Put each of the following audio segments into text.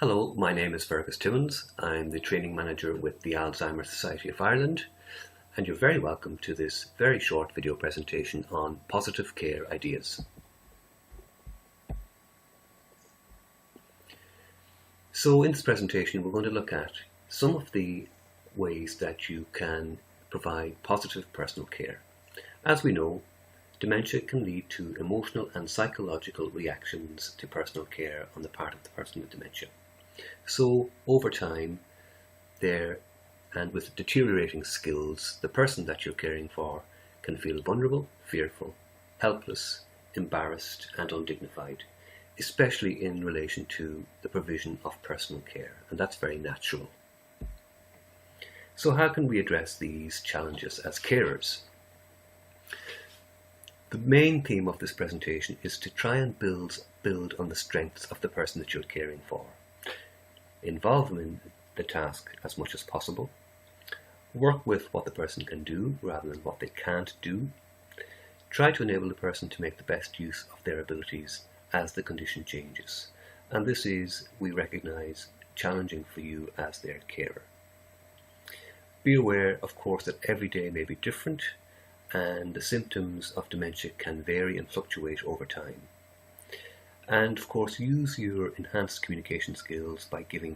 Hello, my name is Fergus Timmins. I'm the training manager with the Alzheimer's Society of Ireland, and you're very welcome to this very short video presentation on positive care ideas. So in this presentation, we're going to look at some of the ways that you can provide positive personal care. As we know, dementia can lead to emotional and psychological reactions to personal care on the part of the person with dementia. So over time, and with deteriorating skills, the person that you're caring for can feel vulnerable, fearful, helpless, embarrassed and undignified, especially in relation to the provision of personal care, and that's very natural. So how can we address these challenges as carers? The main theme of this presentation is to try and build on the strengths of the person that you're caring for. Involve them in the task as much as possible. Work with what the person can do rather than what they can't do. Try to enable the person to make the best use of their abilities as the condition changes. And this is, we recognise, challenging for you as their carer. Be aware, of course, that every day may be different and the symptoms of dementia can vary and fluctuate over time. And of course, use your enhanced communication skills by giving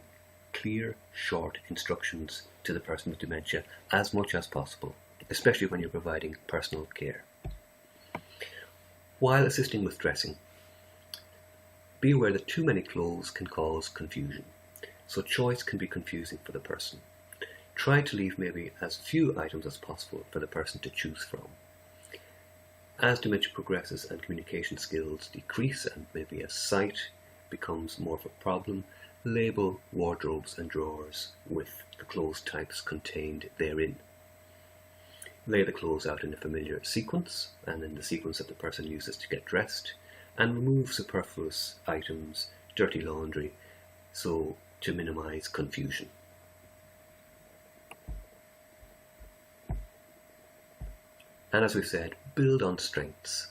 clear, short instructions to the person with dementia as much as possible, especially when you're providing personal care. While assisting with dressing, be aware that too many clothes can cause confusion, so choice can be confusing for the person. Try to leave maybe as few items as possible for the person to choose from. As dementia progresses and communication skills decrease and maybe as sight becomes more of a problem, label wardrobes and drawers with the clothes types contained therein. Lay the clothes out in a familiar sequence and in the sequence that the person uses to get dressed, and remove superfluous items, dirty laundry, so to minimize confusion. And as we've said, build on strengths.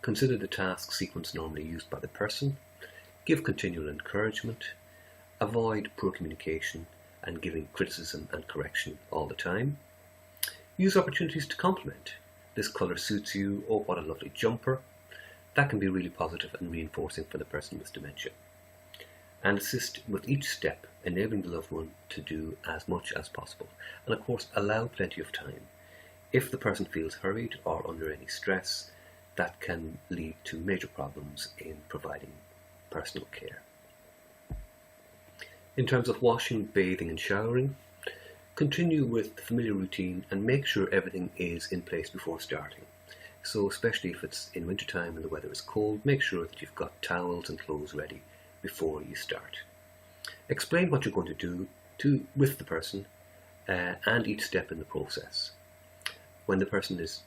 Consider the task sequence normally used by the person. Give continual encouragement. Avoid poor communication and giving criticism and correction all the time. Use opportunities to compliment. This colour suits you. Oh, what a lovely jumper. That can be really positive and reinforcing for the person with dementia. And assist with each step, enabling the loved one to do as much as possible. And of course, allow plenty of time. If the person feels hurried or under any stress, that can lead to major problems in providing personal care. In terms of washing, bathing and showering, continue with the familiar routine and make sure everything is in place before starting. So especially if it's in wintertime and the weather is cold, make sure that you've got towels and clothes ready before you start. Explain what you're going to do with the person and each step in the process. When the person is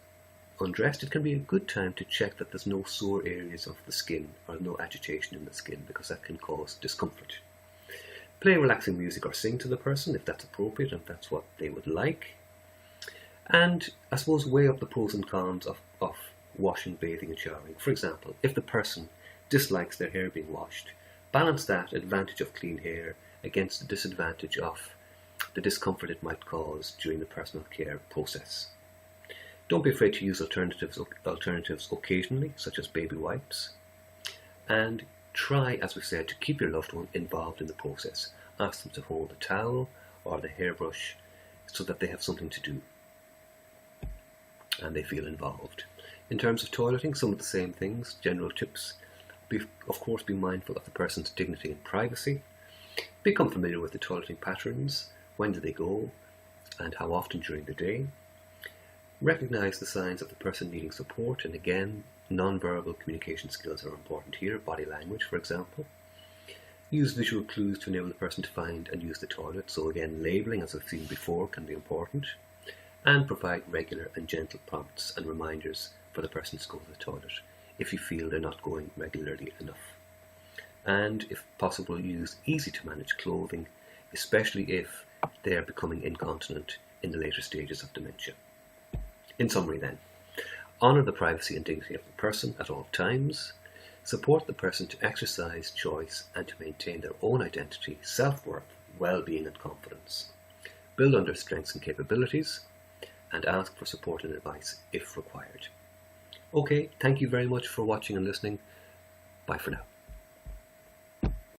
undressed, it can be a good time to check that there's no sore areas of the skin or no agitation in the skin, because that can cause discomfort. Play relaxing music or sing to the person if that's appropriate and if that's what they would like. And I suppose weigh up the pros and cons of washing, bathing and showering. For example, if the person dislikes their hair being washed, balance that advantage of clean hair against the disadvantage of the discomfort it might cause during the personal care process. Don't be afraid to use alternatives occasionally, such as baby wipes. And try, as we said, to keep your loved one involved in the process. Ask them to hold the towel or the hairbrush so that they have something to do and they feel involved. In terms of toileting, some of the same things, general tips. Of course, be mindful of the person's dignity and privacy. Become familiar with the toileting patterns. When do they go and how often during the day? Recognise the signs of the person needing support, and again, non-verbal communication skills are important here, body language for example. Use visual clues to enable the person to find and use the toilet, so again, labelling, as we've seen before, can be important. And provide regular and gentle prompts and reminders for the person to go to the toilet if you feel they're not going regularly enough. And if possible, use easy to manage clothing, especially if they are becoming incontinent in the later stages of dementia. In summary then, honour the privacy and dignity of the person at all times, Support the person to exercise choice and to maintain their own identity, self-worth, well-being and confidence. Build on their strengths and capabilities, and ask for support and advice if required. Okay, thank you very much for watching and listening. Bye for now.